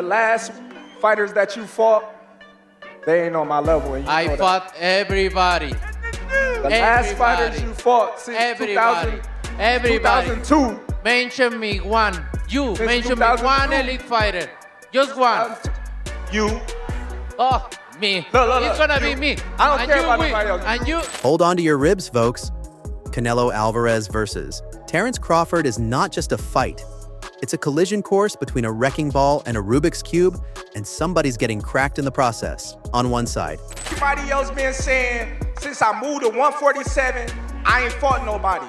last fighters that you fought, they ain't on my level. And I fought everybody. The last fighters you fought since 2002. Mention me one. You Since mention me 2002. one elite fighter. Just one. You. Oh, me. Look. It's gonna be me. I don't And care you about win. nobody else. And you. Hold on to your ribs, folks. Canelo Alvarez versus Terence Crawford is not just a fight. It's a collision course between a wrecking ball and a Rubik's Cube, and somebody's getting cracked in the process, on one side. Everybody else been saying, since I moved to 147, I ain't fought nobody.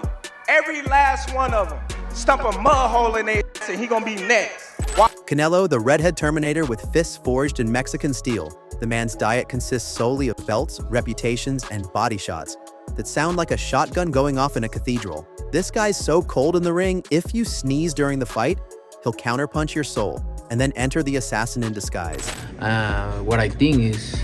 Every last one of them stump a mud hole in their ass and he gonna be next. Why? Canelo, the redhead Terminator with fists forged in Mexican steel. The man's diet consists solely of belts, reputations, and body shots that sound like a shotgun going off in a cathedral. This guy's so cold in the ring, if you sneeze during the fight, he'll counterpunch your soul and then enter the assassin in disguise. What I think is,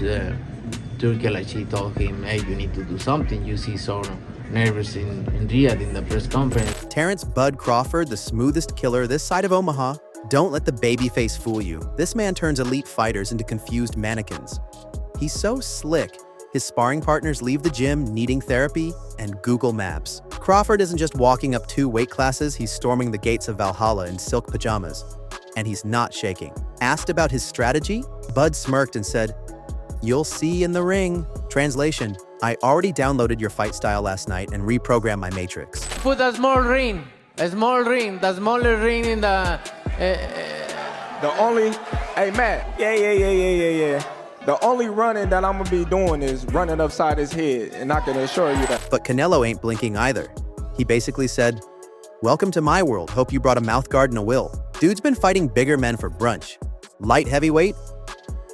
Turkey told him, hey, you need to do something. You see so nervous in Riyadh in the press conference. Terence Bud Crawford, the smoothest killer this side of Omaha. Don't let the babyface fool you. This man turns elite fighters into confused mannequins. He's so slick, his sparring partners leave the gym needing therapy and Google Maps. Crawford isn't just walking up 2 weight classes, he's storming the gates of Valhalla in silk pajamas. And he's not shaking. Asked about his strategy, Bud smirked and said, "You'll see in the ring." Translation: I already downloaded your fight style last night and reprogrammed my matrix. Put a small ring. The smaller ring in the... The only, hey Matt, yeah. The only running that I'm gonna be doing is running upside his head, and I can assure you that. But Canelo ain't blinking either. He basically said, "Welcome to my world, hope you brought a mouthguard and a will." Dude's been fighting bigger men for brunch. Light heavyweight?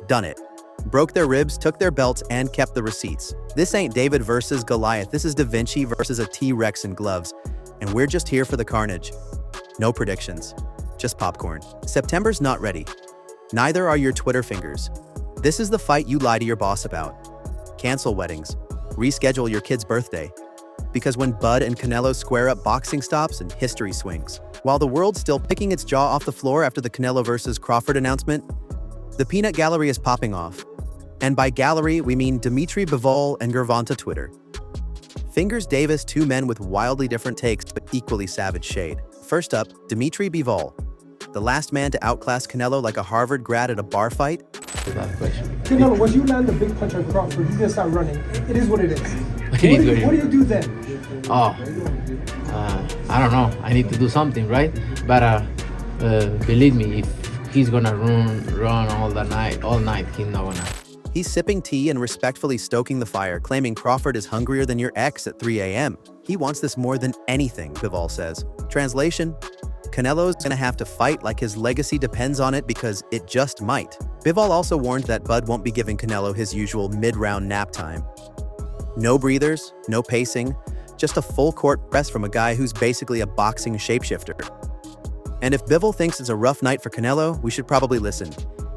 Done it. Broke their ribs, took their belts, and kept the receipts. This ain't David versus Goliath, this is Da Vinci versus a T-Rex in gloves. And we're just here for the carnage. No predictions, just popcorn. September's not ready. Neither are your Twitter fingers. This is the fight you lie to your boss about. Cancel weddings. Reschedule your kid's birthday. Because when Bud and Canelo square up, boxing stops and history swings. While the world's still picking its jaw off the floor after the Canelo versus Crawford announcement, the peanut gallery is popping off. And by gallery, we mean Dimitri Bivol and Gervonta Twitter. Fingers Davis, 2 men with wildly different takes but equally savage shade. First up, Dimitri Bivol, the last man to outclass Canelo like a Harvard grad at a bar fight. Canelo, when you land a big punch on Crawford, you just start running. It is what it is. What do you do then? Oh, I don't know. I need to do something, right? But believe me, if he's gonna run all night, he's not gonna. He's sipping tea and respectfully stoking the fire, claiming Crawford is hungrier than your ex at 3 a.m. He wants this more than anything, Bivol says. Translation: Canelo's gonna have to fight like his legacy depends on it because it just might. Bivol also warned that Bud won't be giving Canelo his usual mid-round nap time. No breathers, no pacing, just a full-court press from a guy who's basically a boxing shapeshifter. And if Bivol thinks it's a rough night for Canelo, we should probably listen.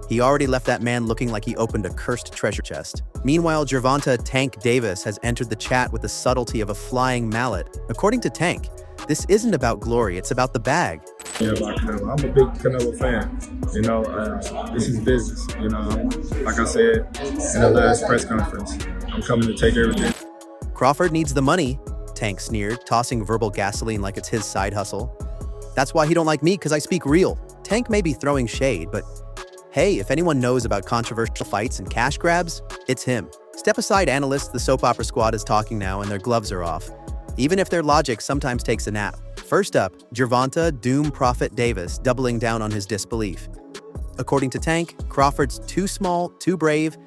He already left that man looking like he opened a cursed treasure chest. Meanwhile, Gervonta "Tank" Davis has entered the chat with the subtlety of a flying mallet. According to Tank, this isn't about glory, it's about the bag. Yeah, about Canelo. I'm a big Canelo fan. You know, this is business. You know, like I said in the last press conference, I'm coming to take everything. Crawford needs the money, Tank sneered, tossing verbal gasoline like it's his side hustle. That's why he don't like me, because I speak real. Tank may be throwing shade, but hey, if anyone knows about controversial fights and cash grabs, it's him. Step aside, analysts, the soap opera squad is talking now and their gloves are off. Even if their logic sometimes takes a nap. First up, Gervonta "Doom Prophet" Davis doubling down on his disbelief. According to Tank, Crawford's too small, too brave,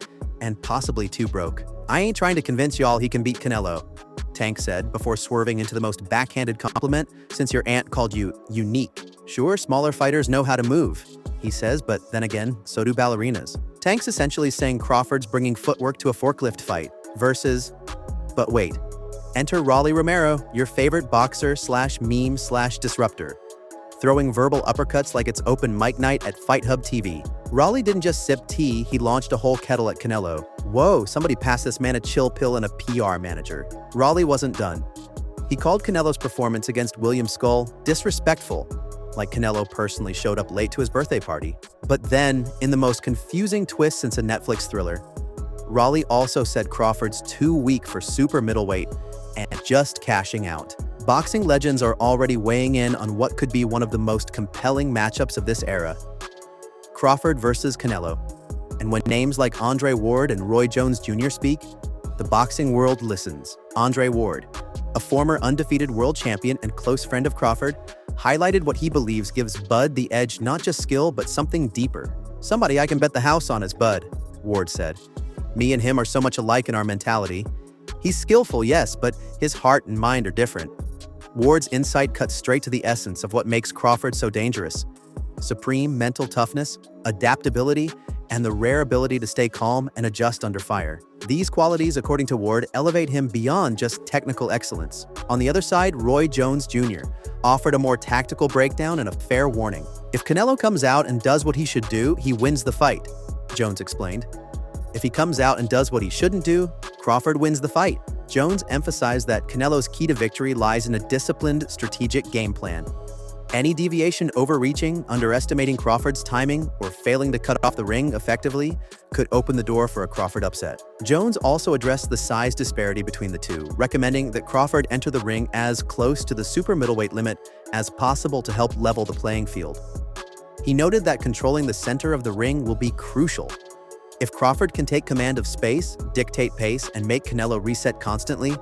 and possibly too broke. I ain't trying to convince y'all he can beat Canelo, Tank said before swerving into the most backhanded compliment since your aunt called you unique. Sure, smaller fighters know how to move, he says, but then again, so do ballerinas. Tank's essentially saying Crawford's bringing footwork to a forklift fight versus, but wait, enter Rolly Romero, your favorite boxer slash meme slash disruptor, throwing verbal uppercuts like it's open mic night at Fight Hub TV. Rolly didn't just sip tea, he launched a whole kettle at Canelo. Whoa, somebody passed this man a chill pill and a PR manager. Rolly wasn't done. He called Canelo's performance against William Skull disrespectful like Canelo personally showed up late to his birthday party. But then, in the most confusing twist since a Netflix thriller, Raleigh also said Crawford's too weak for super middleweight and just cashing out. Boxing legends are already weighing in on what could be one of the most compelling matchups of this era: Crawford versus Canelo. And when names like Andre Ward and Roy Jones Jr. speak, the boxing world listens. Andre Ward, a former undefeated world champion and close friend of Crawford, highlighted what he believes gives Bud the edge, not just skill, but something deeper. "Somebody I can bet the house on is Bud," Ward said. "Me and him are so much alike in our mentality. He's skillful, yes, but his heart and mind are different." Ward's insight cuts straight to the essence of what makes Crawford so dangerous: supreme mental toughness, adaptability, and the rare ability to stay calm and adjust under fire. These qualities, according to Ward, elevate him beyond just technical excellence. On the other side, Roy Jones Jr. offered a more tactical breakdown and a fair warning. "If Canelo comes out and does what he should do, he wins the fight," Jones explained. "If he comes out and does what he shouldn't do, Crawford wins the fight." Jones emphasized that Canelo's key to victory lies in a disciplined, strategic game plan. Any deviation, overreaching, underestimating Crawford's timing, or failing to cut off the ring effectively could open the door for a Crawford upset. Jones also addressed the size disparity between the two, recommending that Crawford enter the ring as close to the super middleweight limit as possible to help level the playing field. He noted that controlling the center of the ring will be crucial. If Crawford can take command of space, dictate pace, and make Canelo reset constantly,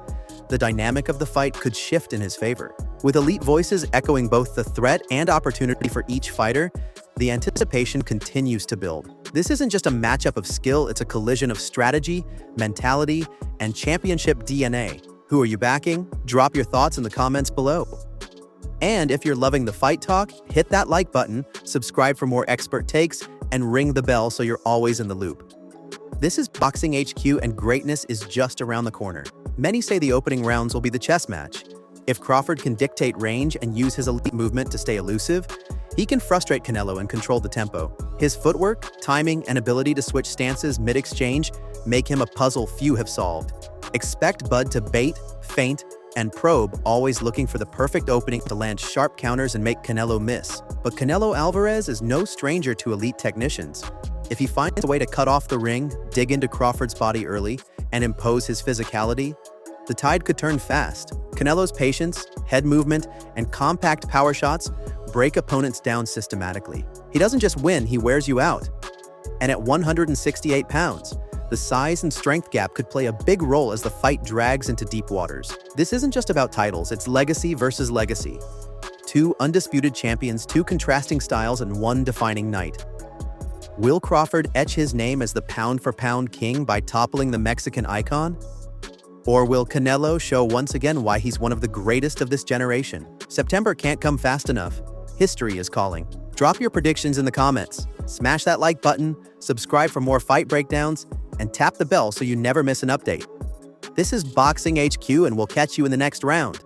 the dynamic of the fight could shift in his favor. With elite voices echoing both the threat and opportunity for each fighter, the anticipation continues to build. This isn't just a matchup of skill, it's a collision of strategy, mentality, and championship DNA. Who are you backing? Drop your thoughts in the comments below. And if you're loving the fight talk, hit that like button, subscribe for more expert takes, and ring the bell so you're always in the loop. This is Boxing HQ, and greatness is just around the corner. Many say the opening rounds will be the chess match. If Crawford can dictate range and use his elite movement to stay elusive, he can frustrate Canelo and control the tempo. His footwork, timing, and ability to switch stances mid-exchange make him a puzzle few have solved. Expect Bud to bait, feint, and probe, always looking for the perfect opening to land sharp counters and make Canelo miss. But Canelo Alvarez is no stranger to elite technicians. If he finds a way to cut off the ring, dig into Crawford's body early, and impose his physicality, the tide could turn fast. Canelo's patience, head movement, and compact power shots break opponents down systematically. He doesn't just win, he wears you out. And at 168 pounds, the size and strength gap could play a big role as the fight drags into deep waters. This isn't just about titles, it's legacy versus legacy. Two undisputed champions, two contrasting styles, and one defining night. Will Crawford etch his name as the pound-for-pound king by toppling the Mexican icon? Or will Canelo show once again why he's one of the greatest of this generation? September can't come fast enough. History is calling. Drop your predictions in the comments. Smash that like button, subscribe for more fight breakdowns, and tap the bell so you never miss an update. This is Boxing HQ, and we'll catch you in the next round.